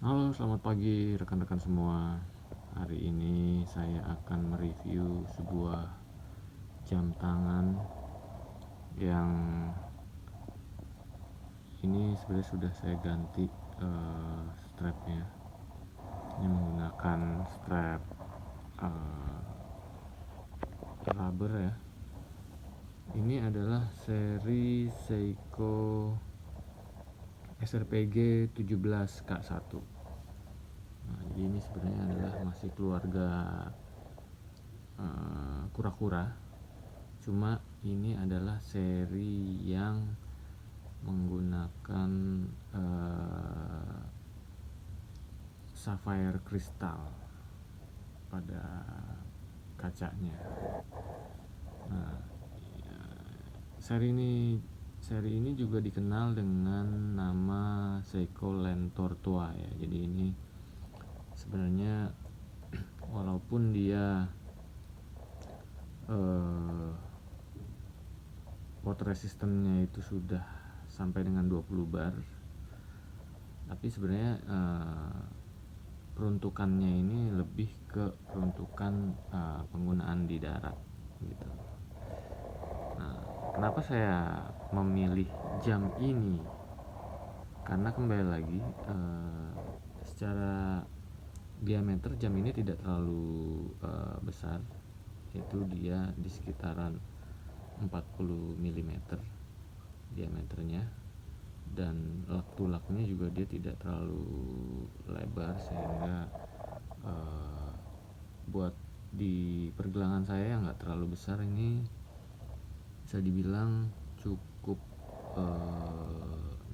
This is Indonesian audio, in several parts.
Halo, selamat pagi rekan-rekan semua. Hari ini saya akan mereview sebuah jam tangan yang ini sebenarnya sudah saya ganti strapnya. Ini menggunakan strap eh, rubber ya. Ini adalah seri Seiko SRPG 17K1. Nah, jadi ini sebenarnya adalah masih keluarga kura-kura. Cuma ini adalah seri yang menggunakan sapphire kristal pada kacanya. Nah, seri ini juga dikenal dengan nama Seiko Lentortua ya. Jadi ini sebenarnya walaupun dia water resistance-nya itu sudah sampai dengan 20 bar, tapi sebenarnya peruntukannya ini lebih ke peruntukan penggunaan di darat gitu. Nah, kenapa saya memilih jam ini? Karena kembali lagi secara diameter jam ini tidak terlalu besar, yaitu dia di sekitaran 40 mm diameternya, dan tulaknya juga dia tidak terlalu lebar sehingga buat di pergelangan saya yang nggak terlalu besar ini bisa dibilang cukup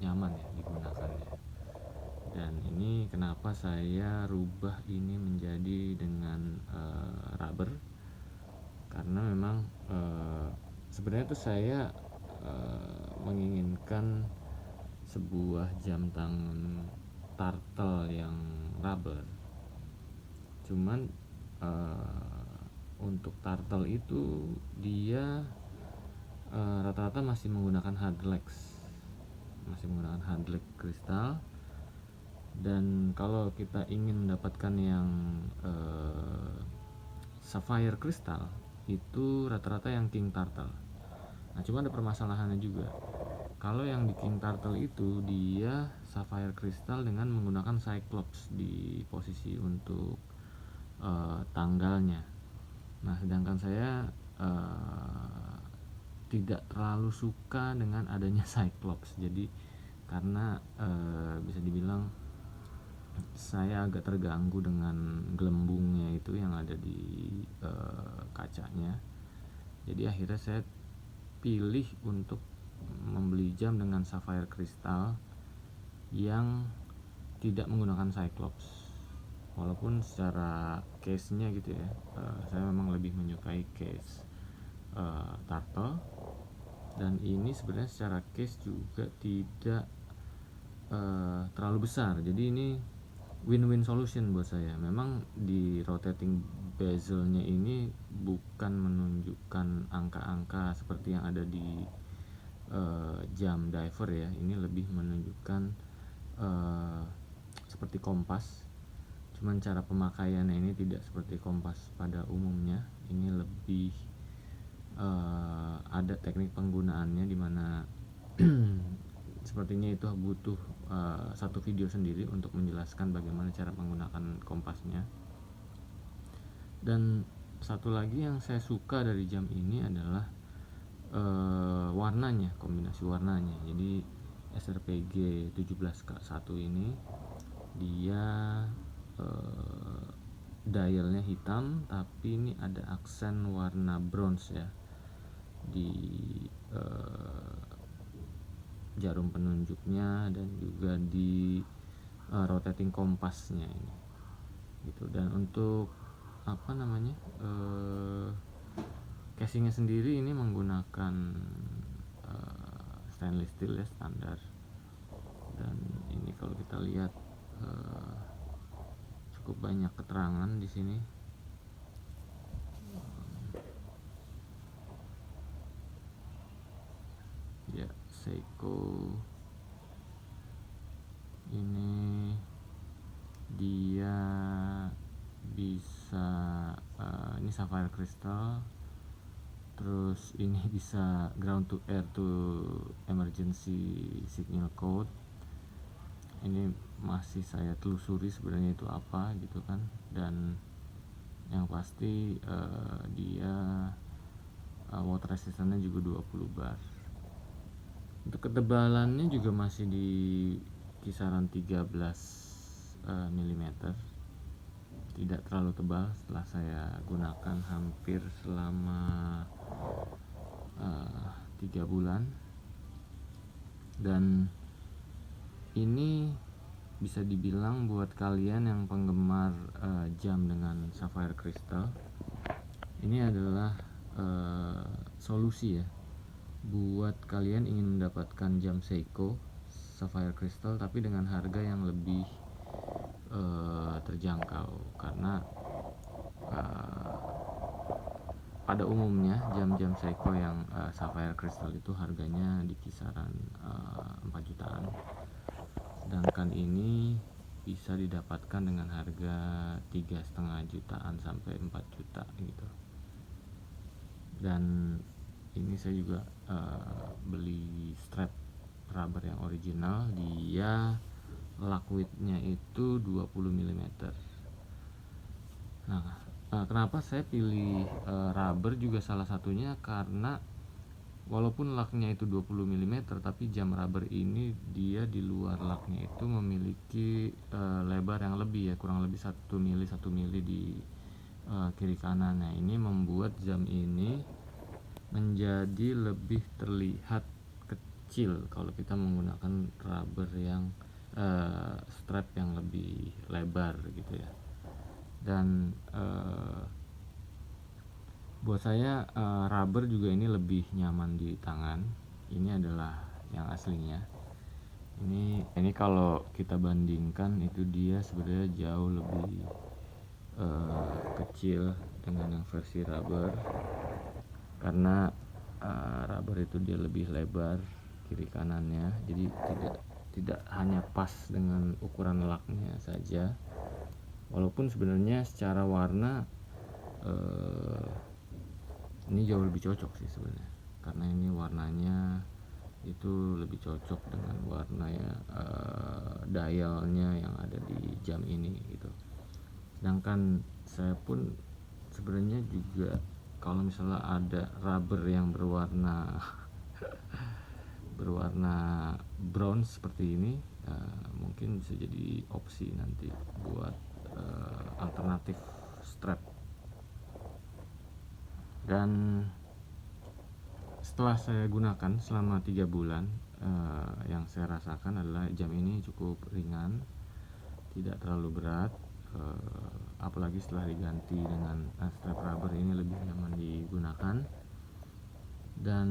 nyaman ya digunakannya. Dan ini kenapa saya rubah ini menjadi dengan rubber, karena memang sebenarnya tuh saya menginginkan sebuah jam tangan turtle yang rubber. Cuman untuk turtle itu dia rata-rata masih menggunakan hard lex kristal. Dan kalau kita ingin mendapatkan yang sapphire kristal, itu rata-rata yang king turtle. Nah, cuma ada permasalahannya juga. Kalau yang di king turtle itu dia sapphire kristal dengan menggunakan cyclops di posisi untuk tanggalnya. Nah, sedangkan saya tidak terlalu suka dengan adanya cyclops. Jadi karena bisa dibilang saya agak terganggu dengan gelembungnya itu yang ada di kacanya. Jadi akhirnya saya pilih untuk membeli jam dengan sapphire kristal yang tidak menggunakan cyclops. Walaupun secara case-nya gitu ya, saya memang lebih menyukai case turtle. Dan ini sebenarnya secara case juga tidak terlalu besar. Jadi ini win-win solution buat saya. Memang di rotating bezel-nya ini bukan menunjukkan angka-angka seperti yang ada di jam diver ya. Ini lebih menunjukkan seperti kompas. Cuman cara pemakaiannya ini tidak seperti kompas pada umumnya. Ini lebih ada teknik penggunaannya, dimana sepertinya itu butuh satu video sendiri untuk menjelaskan bagaimana cara menggunakan kompasnya. Dan satu lagi yang saya suka dari jam ini adalah warnanya, kombinasi warnanya. Jadi SRPG 17K1 ini dia dialnya hitam, tapi ini ada aksen warna bronze ya di jarum penunjuknya dan juga di rotating kompasnya ini gitu. Dan untuk apa namanya casingnya sendiri ini menggunakan stainless steel ya, standar. Dan ini kalau kita lihat cukup banyak keterangan di sini. Ya, Seiko ini ini sapphire crystal. Terus ini bisa ground to air to emergency signal code. Ini masih saya telusuri sebenarnya itu apa gitu kan. Dan yang pasti dia water resistance-nya juga 20 bar. Untuk ketebalannya juga masih di kisaran 13 mm, tidak terlalu tebal. Setelah saya gunakan hampir selama 3 bulan, dan ini bisa dibilang buat kalian yang penggemar jam dengan sapphire crystal, ini adalah solusi ya buat kalian ingin mendapatkan jam Seiko sapphire crystal tapi dengan harga yang lebih terjangkau. Karena pada umumnya jam-jam Seiko yang sapphire crystal itu harganya di kisaran 4 jutaan, sedangkan ini bisa didapatkan dengan harga 3,5 jutaan sampai 4 juta gitu. Dan ini saya juga beli strap rubber yang original, dia lock width-nya itu 20 mm. Nah, kenapa saya pilih rubber juga salah satunya karena walaupun laknya itu 20 mm, tapi jam rubber ini dia di luar laknya itu memiliki lebar yang lebih ya, kurang lebih 1 mili di kiri kanan. Nah, ini membuat jam ini menjadi lebih terlihat kecil kalau kita menggunakan rubber yang strap yang lebih lebar gitu ya. Dan buat saya rubber juga ini lebih nyaman di tangan. Ini adalah yang aslinya. Ini kalau kita bandingkan itu dia sebenarnya jauh lebih kecil dengan yang versi rubber, karena rubber itu dia lebih lebar kiri kanannya, jadi tidak hanya pas dengan ukuran laknya saja. Walaupun sebenarnya secara warna ini jauh lebih cocok sih sebenarnya, karena ini warnanya itu lebih cocok dengan warna ya dialnya yang ada di jam ini gitu. Sedangkan saya pun sebenarnya juga kalau misalnya ada rubber yang berwarna bronze seperti ini, mungkin bisa jadi opsi nanti buat alternatif strap. Dan setelah saya gunakan selama 3 bulan, yang saya rasakan adalah jam ini cukup ringan, tidak terlalu berat, apalagi setelah diganti dengan strap rubber ini lebih nyaman digunakan. Dan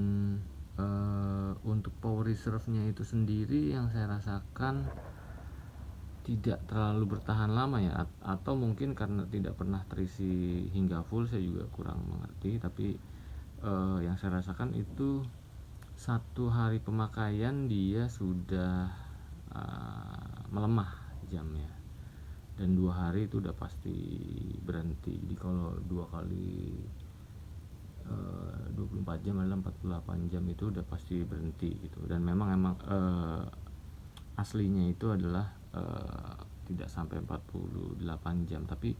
untuk power reserve-nya itu sendiri yang saya rasakan tidak terlalu bertahan lama ya, atau mungkin karena tidak pernah terisi hingga full, saya juga kurang mengerti. Tapi yang saya rasakan itu 1 hari pemakaian dia sudah melemah jamnya, dan 2 hari itu udah pasti berhenti. Jadi kalau 2 kali 24 jam adalah 48 jam itu udah pasti berhenti gitu. Dan memang aslinya itu adalah tidak sampai 48 jam, tapi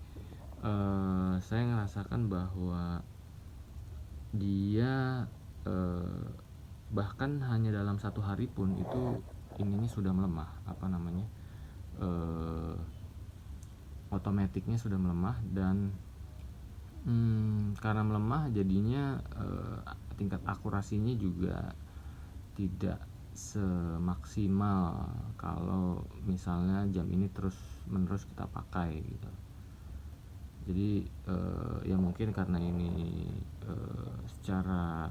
saya ngerasakan bahwa dia bahkan hanya dalam 1 hari pun itu ininya sudah melemah, otomatiknya sudah melemah. Dan karena melemah jadinya tingkat akurasinya juga tidak semaksimal kalau misalnya jam ini terus menerus kita pakai gitu. Jadi ya mungkin karena ini secara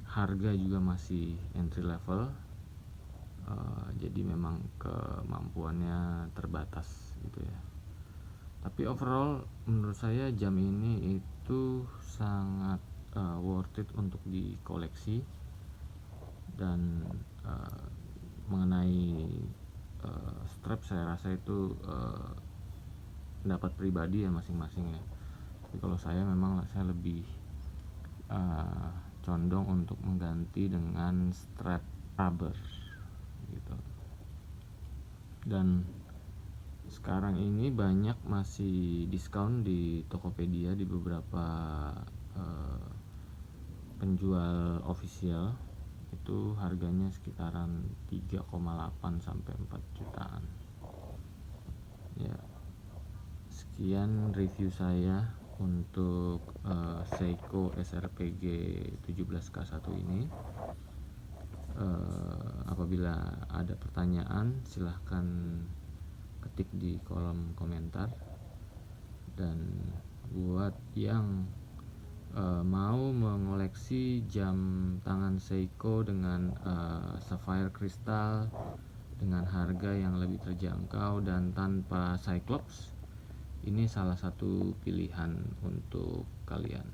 harga juga masih entry level, jadi memang kemampuannya terbatas gitu ya. Tapi overall menurut saya jam ini itu sangat worth it untuk dikoleksi. Dan mengenai strap, saya rasa itu pendapat pribadi ya masing-masing ya. Tapi kalau saya memang saya lebih condong untuk mengganti dengan strap rubber gitu. Dan sekarang ini banyak masih diskon di Tokopedia, di beberapa penjual official itu harganya sekitaran 3,8 sampai 4 jutaan. Ya, sekian review saya untuk Seiko SRPG 17K1 ini. Apabila ada pertanyaan silahkan ketik di kolom komentar, dan buat yang mau mengoleksi jam tangan Seiko dengan sapphire kristal dengan harga yang lebih terjangkau dan tanpa Cyclops, ini salah satu pilihan untuk kalian.